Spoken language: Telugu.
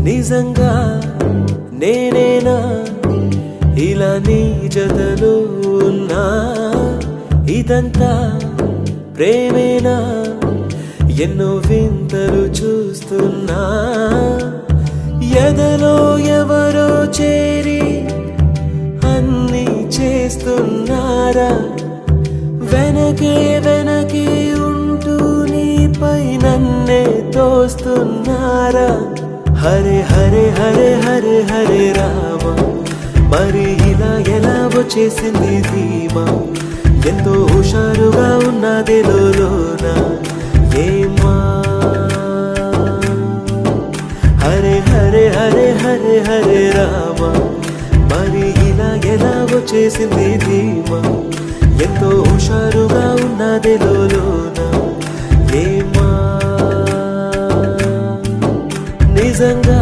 నిజంగా నేనేనా ఇలా నీ జతలో ఉన్నా ఇదంతా ప్రేమేనా ఎన్నో వింతలు చూస్తున్నా ఎదలో ఎవరో చేరి అన్నీ చేస్తున్నారా వెనకే వెనకే ఉంటూ నీపై నన్నే తోస్తున్నారా హరే హరే హరే హరే హరే రామ మరి ఇలా ఎలా వచ్చేసింది ధీమా ఎంతో హుషారుగా ఉన్నది లోన ఏమా హరే హరే హరే హరే హరే రామ మరి ఇలా ఎలా వచ్చేసింది ధీమా ఎంతో హుషారుగా ఉన్నది లోన ఏమా నిజంగా